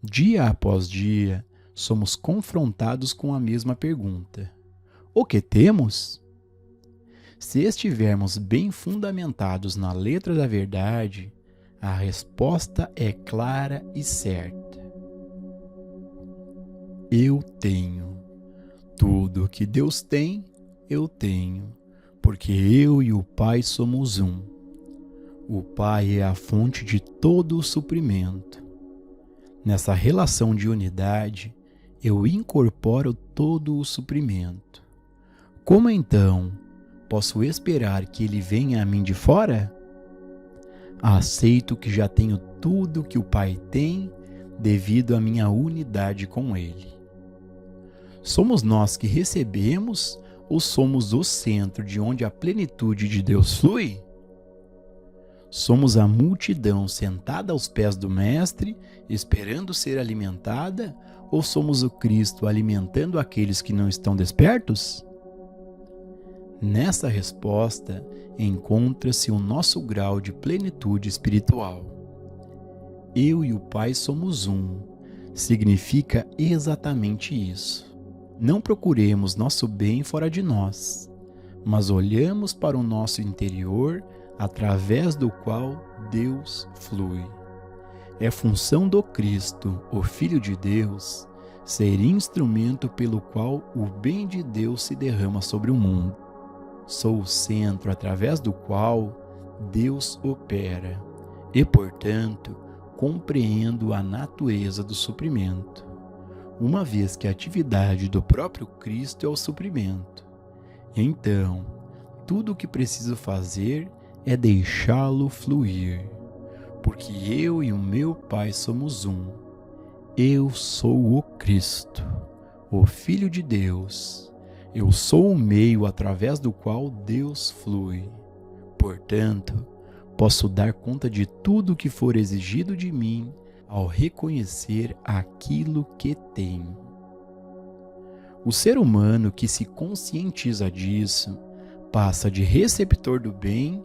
Dia após dia, somos confrontados com a mesma pergunta: o que temos? Se estivermos bem fundamentados na letra da verdade, a resposta é clara e certa. Eu tenho. Tudo que Deus tem, eu tenho, porque eu e o Pai somos um. O Pai é a fonte de todo o suprimento. Nessa relação de unidade, eu incorporo todo o suprimento. Como então posso esperar que ele venha a mim de fora? Aceito que já tenho tudo que o Pai tem devido à minha unidade com ele. Somos nós que recebemos ou somos o centro de onde a plenitude de Deus flui? Somos a multidão sentada aos pés do Mestre, esperando ser alimentada, ou somos o Cristo alimentando aqueles que não estão despertos? Nessa resposta encontra-se o nosso grau de plenitude espiritual. Eu e o Pai somos um. Significa exatamente isso. Não procuremos nosso bem fora de nós, mas olhamos para o nosso interior através do qual Deus flui. É função do Cristo, o Filho de Deus, ser instrumento pelo qual o bem de Deus se derrama sobre o mundo. Sou o centro através do qual Deus opera e, portanto, compreendo a natureza do suprimento, uma vez que a atividade do próprio Cristo é o suprimento. Então, tudo o que preciso fazer é deixá-lo fluir, porque eu e o meu Pai somos um. Eu sou o Cristo, o Filho de Deus. Eu sou o meio através do qual Deus flui. Portanto, posso dar conta de tudo o que for exigido de mim ao reconhecer aquilo que tenho. O ser humano que se conscientiza disso passa de receptor do bem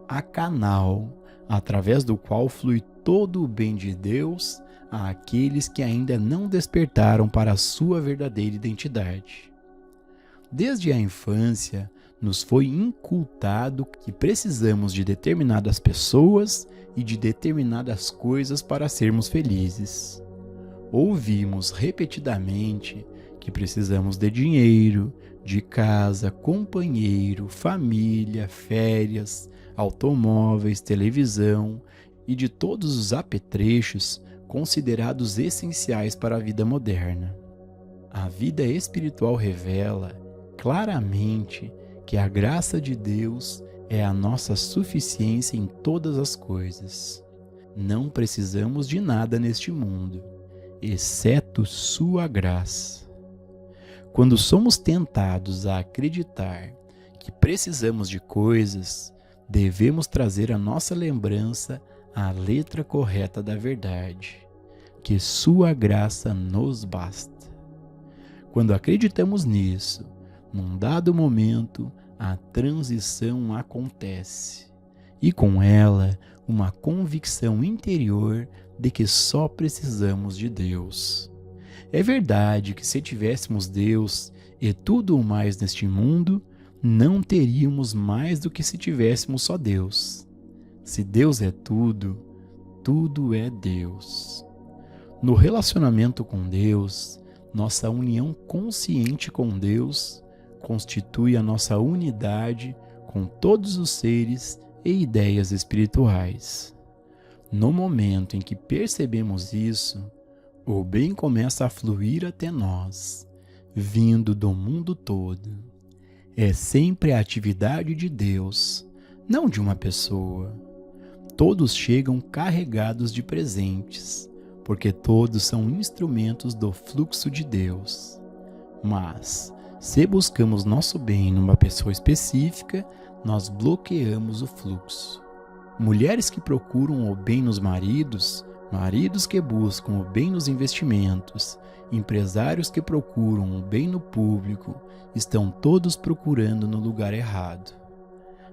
a canal, através do qual flui todo o bem de Deus àqueles que ainda não despertaram para a sua verdadeira identidade. Desde a infância, nos foi incultado que precisamos de determinadas pessoas e de determinadas coisas para sermos felizes. Ouvimos repetidamente que precisamos de dinheiro, de casa, companheiro, família, férias, automóveis, televisão e de todos os apetrechos considerados essenciais para a vida moderna. A vida espiritual revela claramente que a graça de Deus é a nossa suficiência em todas as coisas. Não precisamos de nada neste mundo, exceto sua graça. Quando somos tentados a acreditar que precisamos de coisas, devemos trazer à nossa lembrança a letra correta da verdade, que sua graça nos basta. Quando acreditamos nisso, num dado momento, a transição acontece, e com ela, uma convicção interior de que só precisamos de Deus. É verdade que se tivéssemos Deus e tudo o mais neste mundo, não teríamos mais do que se tivéssemos só Deus. Se Deus é tudo, tudo é Deus. No relacionamento com Deus, nossa união consciente com Deus constitui a nossa unidade com todos os seres e ideias espirituais. No momento em que percebemos isso, o bem começa a fluir até nós, vindo do mundo todo. É sempre a atividade de Deus, não de uma pessoa. Todos chegam carregados de presentes, porque todos são instrumentos do fluxo de Deus. Mas, se buscamos nosso bem numa pessoa específica, nós bloqueamos o fluxo. Mulheres que procuram o bem nos maridos, maridos que buscam o bem nos investimentos, empresários que procuram o bem no público, estão todos procurando no lugar errado.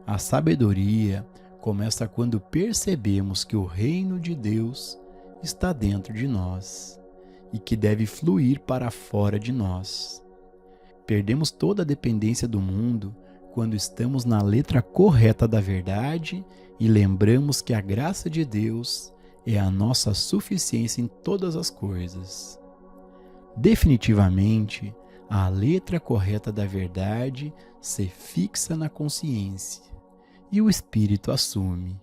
A sabedoria começa quando percebemos que o reino de Deus está dentro de nós e que deve fluir para fora de nós. Perdemos toda a dependência do mundo quando estamos na letra correta da verdade e lembramos que a graça de Deus é a nossa suficiência em todas as coisas. Definitivamente, a letra correta da verdade se fixa na consciência e o espírito assume.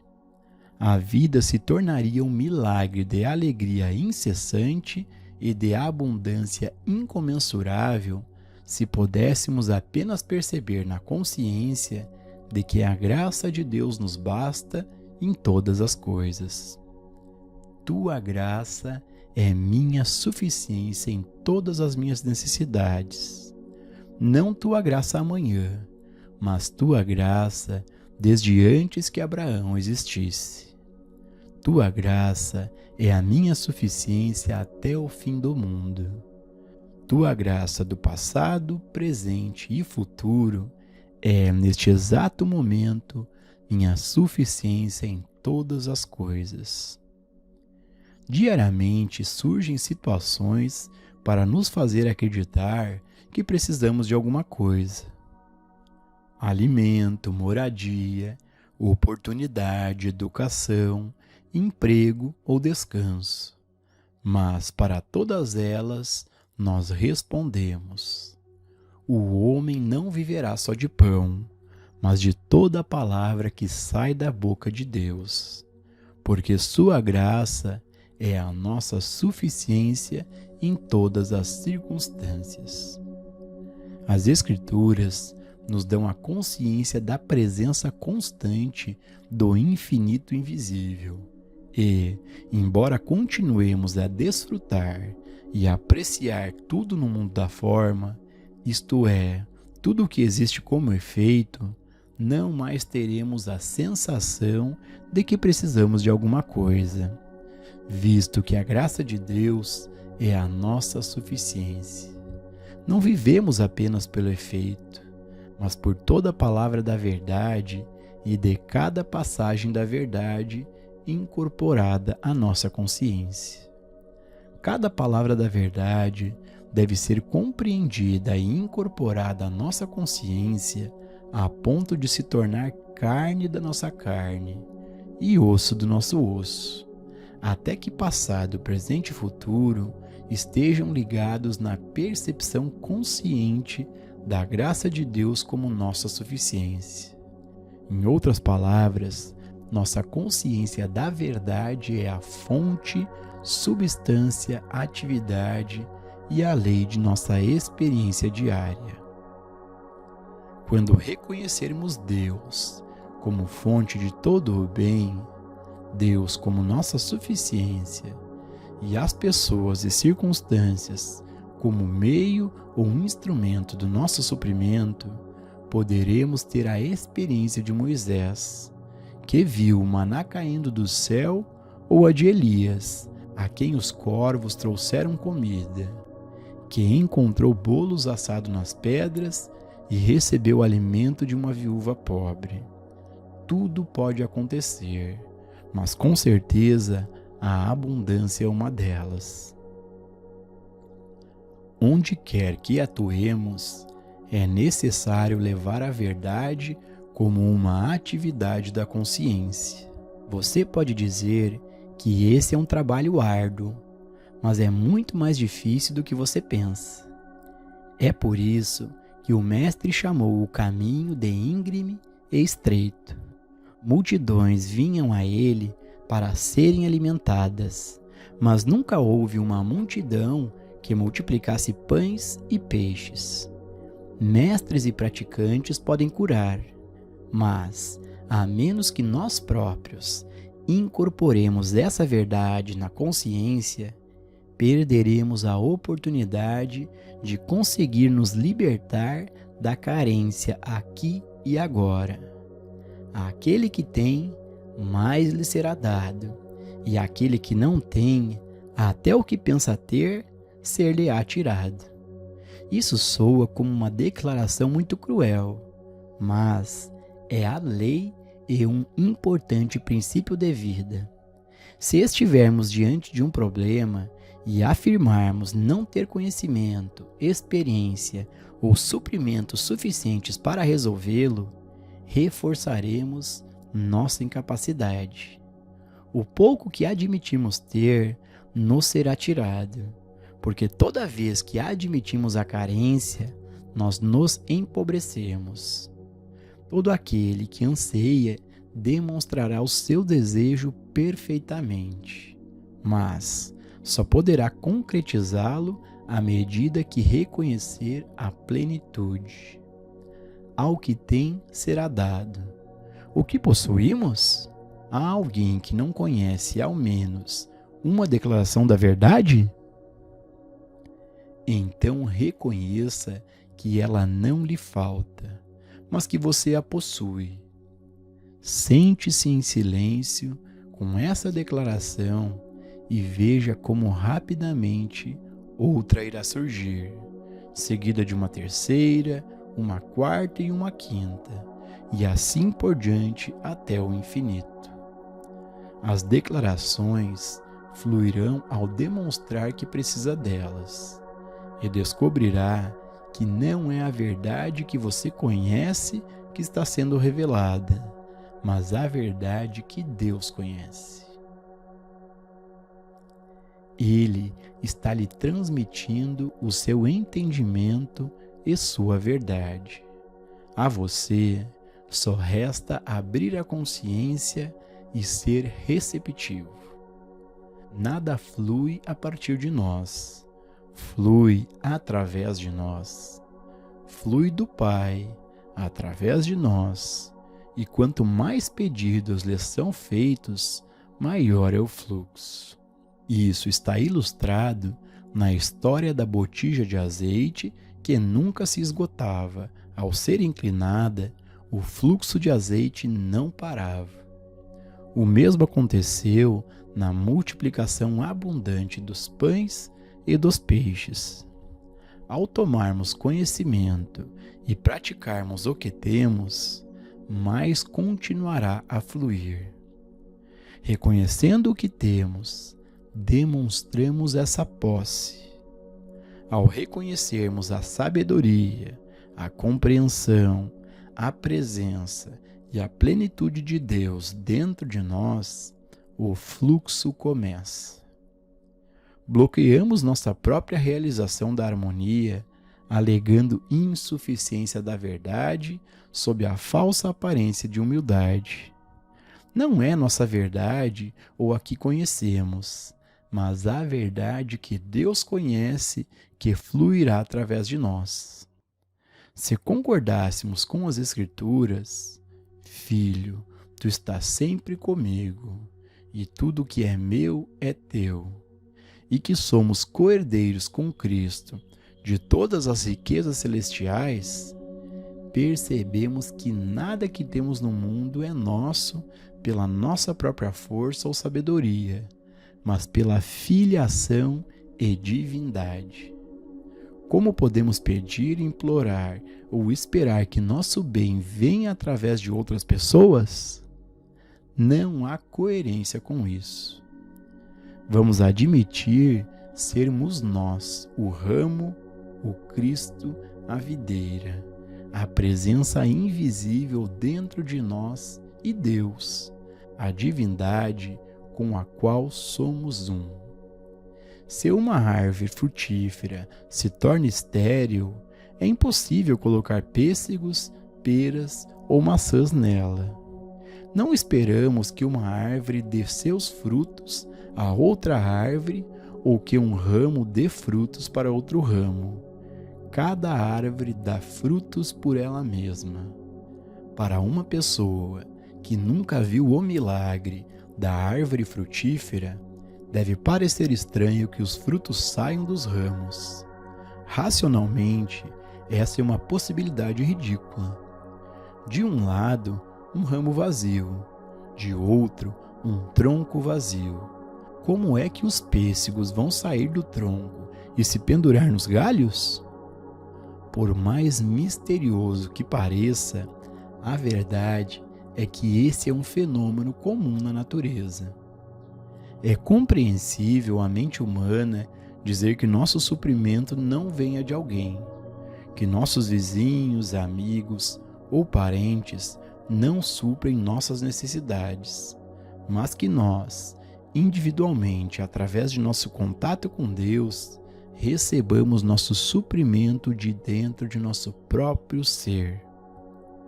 A vida se tornaria um milagre de alegria incessante e de abundância incomensurável se pudéssemos apenas perceber na consciência de que a graça de Deus nos basta em todas as coisas. Tua graça é minha suficiência em todas as minhas necessidades. Não tua graça amanhã, mas tua graça desde antes que Abraão existisse. Tua graça é a minha suficiência até o fim do mundo. Tua graça do passado, presente e futuro é, neste exato momento, minha suficiência em todas as coisas. Diariamente surgem situações para nos fazer acreditar que precisamos de alguma coisa. Alimento, moradia, oportunidade, educação, emprego ou descanso. Mas para todas elas, nós respondemos: o homem não viverá só de pão, mas de toda a palavra que sai da boca de Deus, porque sua graça é a nossa suficiência em todas as circunstâncias. As Escrituras nos dão a consciência da presença constante do infinito invisível e, embora continuemos a desfrutar e apreciar tudo no mundo da forma, isto é, tudo o que existe como efeito, não mais teremos a sensação de que precisamos de alguma coisa, visto que a graça de Deus é a nossa suficiência. Não vivemos apenas pelo efeito, mas por toda a palavra da verdade e de cada passagem da verdade incorporada à nossa consciência. Cada palavra da verdade deve ser compreendida e incorporada à nossa consciência a ponto de se tornar carne da nossa carne e osso do nosso osso, até que passado, presente e futuro estejam ligados na percepção consciente da graça de Deus como nossa suficiência. Em outras palavras, nossa consciência da verdade é a fonte, substância, atividade e a lei de nossa experiência diária. Quando reconhecermos Deus como fonte de todo o bem, Deus como nossa suficiência e as pessoas e circunstâncias como meio ou instrumento do nosso suprimento, poderemos ter a experiência de Moisés, que viu o maná caindo do céu, ou a de Elias, a quem os corvos trouxeram comida, que encontrou bolos assados nas pedras e recebeu o alimento de uma viúva pobre. Tudo pode acontecer, mas com certeza a abundância é uma delas. Onde quer que atuemos, é necessário levar a verdade como uma atividade da consciência. Você pode dizer que esse é um trabalho árduo, mas é muito mais difícil do que você pensa. É por isso que o Mestre chamou o caminho de íngreme e estreito. Multidões vinham a ele para serem alimentadas, mas nunca houve uma multidão que multiplicasse pães e peixes. Mestres e praticantes podem curar, mas, a menos que nós próprios incorporemos essa verdade na consciência, perderemos a oportunidade de conseguir nos libertar da carência aqui e agora. Aquele que tem, mais lhe será dado, e aquele que não tem, até o que pensa ter, ser-lhe-á tirado. Isso soa como uma declaração muito cruel, mas é a lei e um importante princípio de vida. Se estivermos diante de um problema e afirmarmos não ter conhecimento, experiência ou suprimentos suficientes para resolvê-lo, reforçaremos nossa incapacidade. O pouco que admitimos ter nos será tirado, porque toda vez que admitimos a carência, nós nos empobrecemos. Todo aquele que anseia demonstrará o seu desejo perfeitamente, mas só poderá concretizá-lo à medida que reconhecer a plenitude. Ao que tem será dado. O que possuímos? Há alguém que não conhece ao menos uma declaração da verdade? Então reconheça que ela não lhe falta, mas que você a possui. Sente-se em silêncio com essa declaração e veja como rapidamente outra irá surgir, seguida de uma terceira, uma quarta e uma quinta, e assim por diante até o infinito. As declarações fluirão ao demonstrar que precisa delas, e descobrirá que não é a verdade que você conhece que está sendo revelada, mas a verdade que Deus conhece. Ele está lhe transmitindo o seu entendimento e sua verdade. A você só resta abrir a consciência e ser receptivo. Nada flui a partir de nós, flui através de nós. Flui do Pai através de nós, e quanto mais pedidos lhes são feitos, maior é o fluxo. Isso está ilustrado na história da botija de azeite que nunca se esgotava. Ao ser inclinada, o fluxo de azeite não parava. O mesmo aconteceu na multiplicação abundante dos pães e dos peixes. Ao tomarmos conhecimento e praticarmos o que temos, mais continuará a fluir. Reconhecendo o que temos, demonstramos essa posse. Ao reconhecermos a sabedoria, a compreensão, a presença e a plenitude de Deus dentro de nós, o fluxo começa. Bloqueamos nossa própria realização da harmonia, alegando insuficiência da verdade sob a falsa aparência de humildade. Não é nossa verdade ou a que conhecemos, mas a verdade que Deus conhece que fluirá através de nós. Se concordássemos com as Escrituras, Filho, tu estás sempre comigo, e tudo que é meu é teu, e que somos co-herdeiros com Cristo de todas as riquezas celestiais, percebemos que nada que temos no mundo é nosso pela nossa própria força ou sabedoria, mas pela filiação e divindade. Como podemos pedir, implorar ou esperar que nosso bem venha através de outras pessoas? Não há coerência com isso. Vamos admitir sermos nós, o ramo, o Cristo, a videira, a presença invisível dentro de nós e Deus, a divindade com a qual somos um. Se uma árvore frutífera se torna estéril, é impossível colocar pêssegos, peras ou maçãs nela. Não esperamos que uma árvore dê seus frutos a outra árvore ou que um ramo dê frutos para outro ramo. Cada árvore dá frutos por ela mesma. Para uma pessoa que nunca viu o milagre da árvore frutífera, deve parecer estranho que os frutos saiam dos ramos. Racionalmente, essa é uma possibilidade ridícula. De um lado, um ramo vazio, de outro, um tronco vazio. Como é que os pêssegos vão sair do tronco e se pendurar nos galhos? Por mais misterioso que pareça, a verdade é que esse é um fenômeno comum na natureza. É compreensível à mente humana dizer que nosso suprimento não venha de alguém, que nossos vizinhos, amigos ou parentes não suprem nossas necessidades, mas que nós, individualmente, através de nosso contato com Deus, recebamos nosso suprimento de dentro de nosso próprio ser.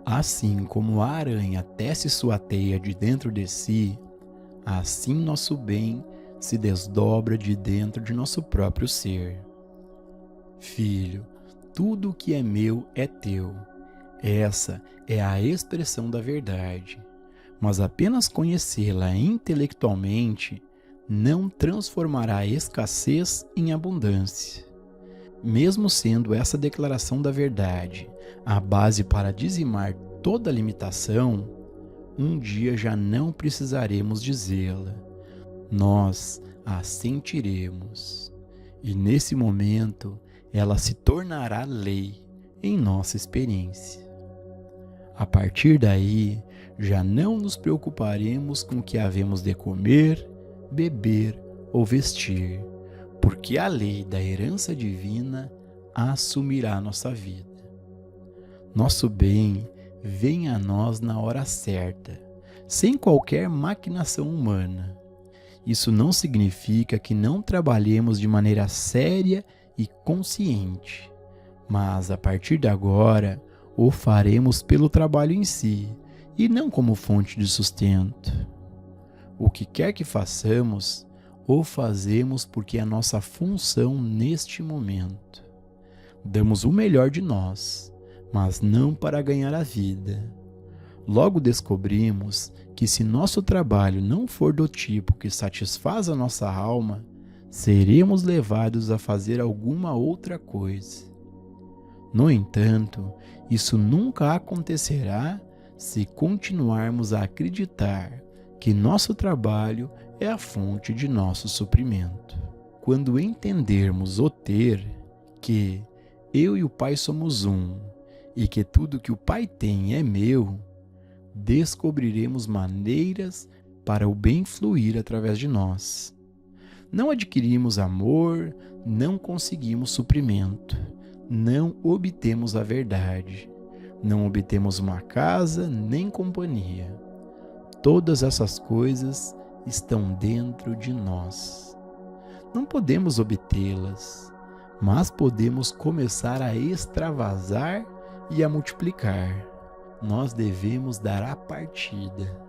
Assim como a aranha tece sua teia de dentro de si, assim nosso bem se desdobra de dentro de nosso próprio ser. Filho, tudo o que é meu é teu. Essa é a expressão da verdade, mas apenas conhecê-la intelectualmente não transformará a escassez em abundância. Mesmo sendo essa declaração da verdade a base para dizimar toda limitação, um dia já não precisaremos dizê-la. Nós a sentiremos, e nesse momento ela se tornará lei em nossa experiência. A partir daí, já não nos preocuparemos com o que havemos de comer, beber ou vestir, porque a lei da herança divina assumirá nossa vida. Nosso bem vem a nós na hora certa, sem qualquer maquinação humana. Isso não significa que não trabalhemos de maneira séria e consciente, mas a partir de agora o faremos pelo trabalho em si e não como fonte de sustento. O que quer que façamos, o fazemos porque é a nossa função neste momento. Damos o melhor de nós, mas não para ganhar a vida. Logo descobrimos que se nosso trabalho não for do tipo que satisfaz a nossa alma, seremos levados a fazer alguma outra coisa. No entanto, isso nunca acontecerá se continuarmos a acreditar que nosso trabalho é a fonte de nosso suprimento. Quando entendermos o ter, que eu e o Pai somos um, e que tudo que o Pai tem é meu, descobriremos maneiras para o bem fluir através de nós. Não adquirimos amor, não conseguimos suprimento, não obtemos a verdade, não obtemos uma casa nem companhia. Todas essas coisas estão dentro de nós. Não podemos obtê-las, mas podemos começar a extravasar e a multiplicar. Nós devemos dar a partida.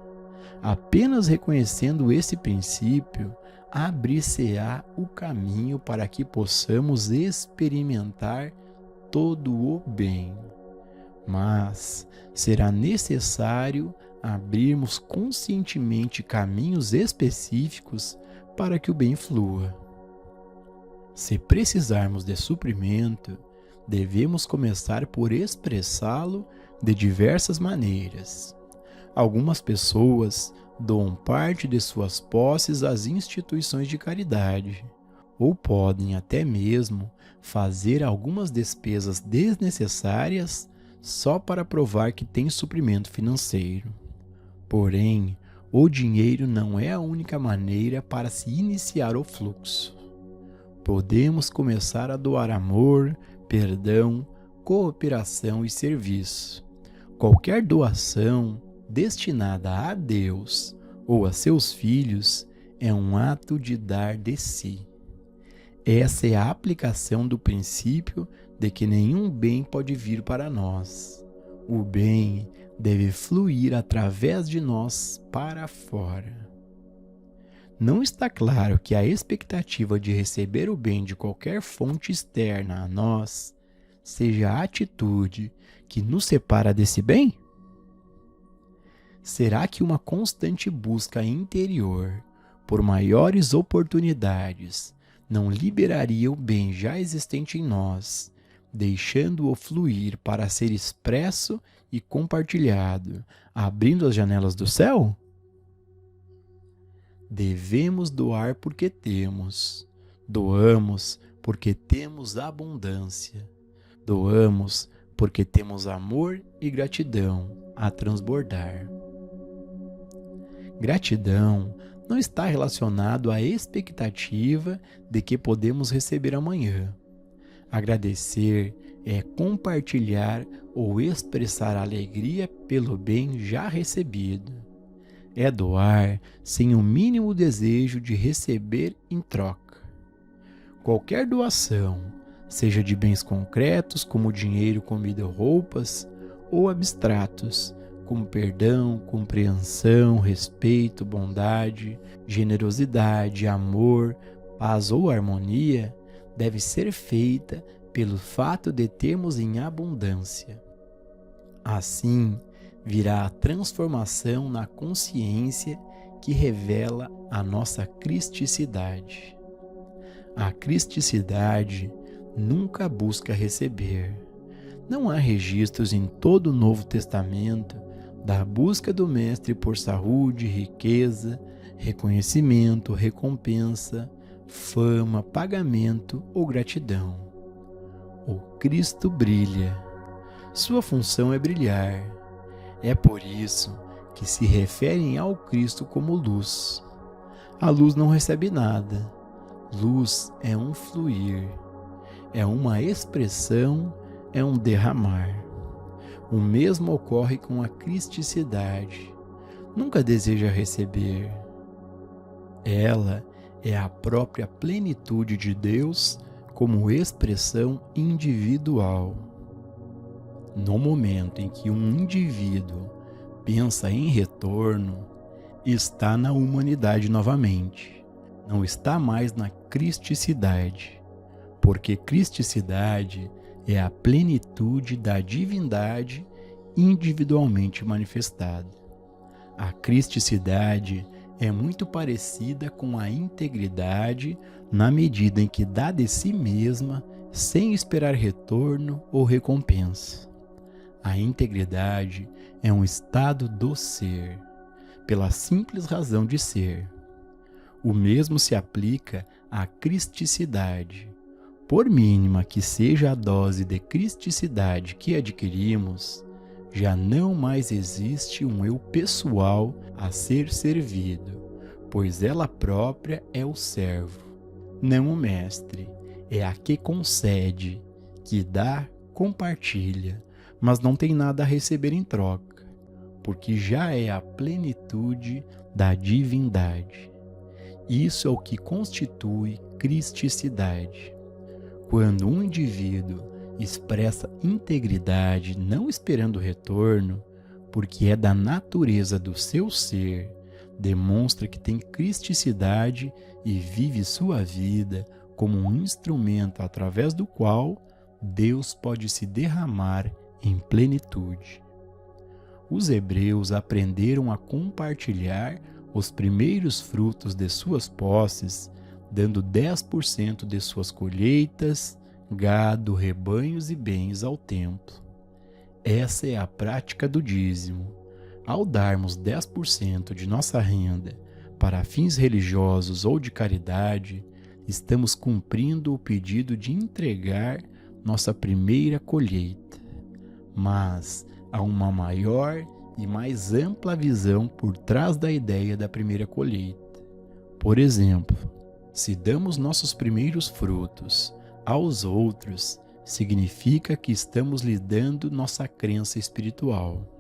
Apenas reconhecendo esse princípio, abrir-se-á o caminho para que possamos experimentar todo o bem. Mas será necessário abrirmos conscientemente caminhos específicos para que o bem flua. Se precisarmos de suprimento, devemos começar por expressá-lo de diversas maneiras. Algumas pessoas doam parte de suas posses às instituições de caridade, ou podem até mesmo fazer algumas despesas desnecessárias só para provar que tem suprimento financeiro. Porém, o dinheiro não é a única maneira para se iniciar o fluxo. Podemos começar a doar amor, perdão, cooperação e serviço. Qualquer doação destinada a Deus ou a seus filhos é um ato de dar de si. Essa é a aplicação do princípio de que nenhum bem pode vir para nós. O bem deve fluir através de nós para fora. Não está claro que a expectativa de receber o bem de qualquer fonte externa a nós seja a atitude que nos separa desse bem? Será que uma constante busca interior por maiores oportunidades não liberaria o bem já existente em nós, deixando-o fluir para ser expresso e compartilhado, abrindo as janelas do céu? Devemos doar porque temos. Doamos porque temos abundância. Doamos porque temos amor e gratidão a transbordar. Gratidão não está relacionado à expectativa de que podemos receber amanhã. Agradecer é compartilhar ou expressar alegria pelo bem já recebido. É doar sem o mínimo desejo de receber em troca. Qualquer doação, seja de bens concretos como dinheiro, comida ou roupas, ou abstratos, como perdão, compreensão, respeito, bondade, generosidade, amor, paz ou harmonia, deve ser feita pelo fato de termos em abundância. Assim, virá a transformação na consciência que revela a nossa cristicidade. A cristicidade nunca busca receber. Não há registros em todo o Novo Testamento da busca do Mestre por saúde, riqueza, reconhecimento, recompensa, fama, pagamento ou gratidão. O Cristo brilha. Sua função é brilhar. É por isso que se referem ao Cristo como luz. A luz não recebe nada. Luz é um fluir, é uma expressão, é um derramar. O mesmo ocorre com a cristicidade. Nunca deseja receber. Ela é a própria plenitude de Deus como expressão individual. No momento em que um indivíduo pensa em retorno, está na humanidade novamente. Não está mais na cristicidade, porque cristicidade é a plenitude da divindade individualmente manifestada. A cristicidade é muito parecida com a integridade na medida em que dá de si mesma sem esperar retorno ou recompensa. A integridade é um estado do ser, pela simples razão de ser. O mesmo se aplica à cristicidade. Por mínima que seja a dose de cristicidade que adquirimos, já não mais existe um eu pessoal a ser servido, pois ela própria é o servo, não o mestre, é a que concede, que dá, compartilha, mas não tem nada a receber em troca, porque já é a plenitude da divindade. Isso é o que constitui cristicidade. Quando um indivíduo expressa integridade não esperando retorno, porque é da natureza do seu ser, demonstra que tem cristicidade e vive sua vida como um instrumento através do qual Deus pode se derramar em plenitude. Os hebreus aprenderam a compartilhar os primeiros frutos de suas posses, dando 10% de suas colheitas, gado, rebanhos e bens ao templo. Essa é a prática do dízimo. Ao darmos 10% de nossa renda para fins religiosos ou de caridade, estamos cumprindo o pedido de entregar nossa primeira colheita. Mas há uma maior e mais ampla visão por trás da ideia da primeira colheita. Por exemplo, se damos nossos primeiros frutos aos outros, significa que estamos lhe dando nossa crença espiritual.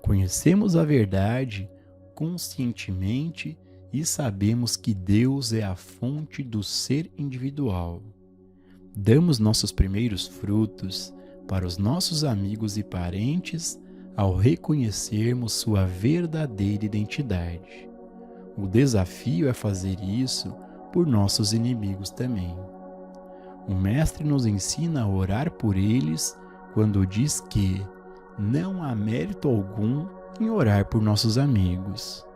Conhecemos a verdade conscientemente e sabemos que Deus é a fonte do ser individual. Damos nossos primeiros frutos para os nossos amigos e parentes ao reconhecermos sua verdadeira identidade. O desafio é fazer isso por nossos inimigos também. O Mestre nos ensina a orar por eles quando diz que não há mérito algum em orar por nossos amigos.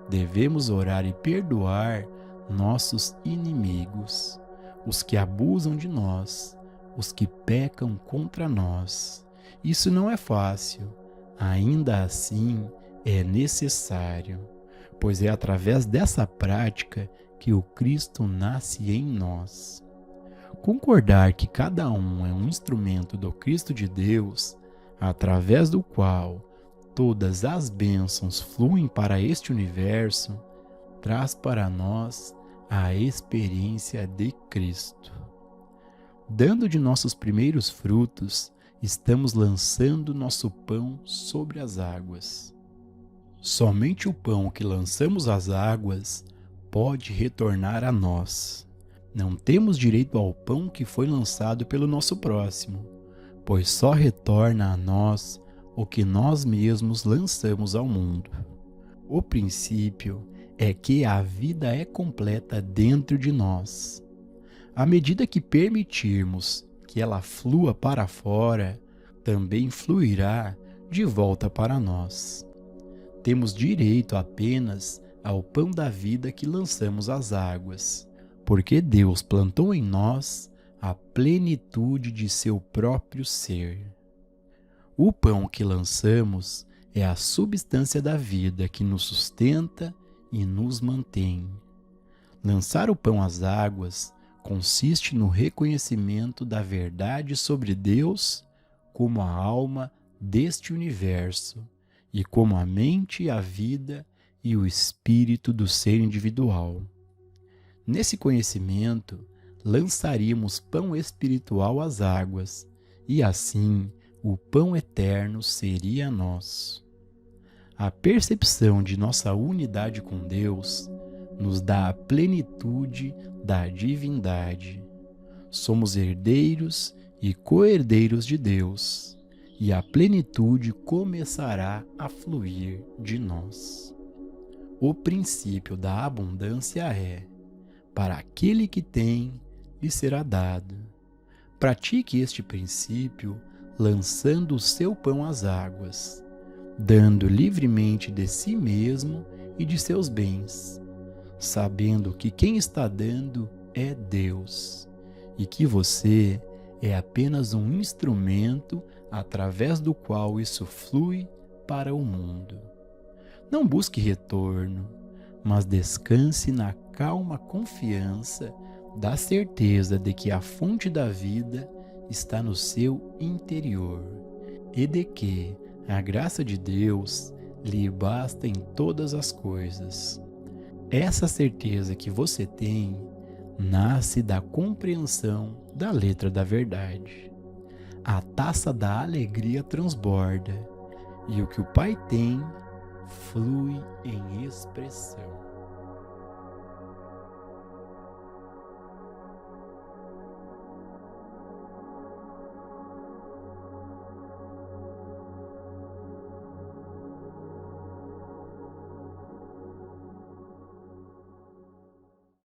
Devemos orar e perdoar nossos inimigos, os que abusam de nós, os que pecam contra nós. Isso não é fácil, ainda assim é necessário, pois é através dessa prática que o Cristo nasce em nós. Concordar que cada um é um instrumento do Cristo de Deus, através do qual todas as bênçãos fluem para este universo, traz para nós a experiência de Cristo. Dando de nossos primeiros frutos, estamos lançando nosso pão sobre as águas. Somente o pão que lançamos às águas pode retornar a nós. Não temos direito ao pão que foi lançado pelo nosso próximo, pois só retorna a nós o que nós mesmos lançamos ao mundo. O princípio é que a vida é completa dentro de nós. À medida que permitirmos que ela flua para fora, também fluirá de volta para nós. Temos direito apenas ao pão da vida que lançamos às águas, porque Deus plantou em nós a plenitude de seu próprio ser. O pão que lançamos é a substância da vida que nos sustenta e nos mantém. Lançar o pão às águas consiste no reconhecimento da verdade sobre Deus como a alma deste universo e como a mente, a vida e o espírito do ser individual. Nesse conhecimento, lançaríamos pão espiritual às águas e assim o pão eterno seria nosso. A percepção de nossa unidade com Deus nos dá a plenitude da divindade. Somos herdeiros e co-herdeiros de Deus, e a plenitude começará a fluir de nós. O princípio da abundância é: para aquele que tem, lhe será dado. Pratique este princípio lançando o seu pão às águas, dando livremente de si mesmo e de seus bens, sabendo que quem está dando é Deus e que você é apenas um instrumento através do qual isso flui para o mundo. Não busque retorno, mas descanse na calma confiança da certeza de que a fonte da vida está no seu interior e de que a graça de Deus lhe basta em todas as coisas. Essa certeza que você tem nasce da compreensão da letra da verdade. A taça da alegria transborda, e o que o Pai tem flui em expressão.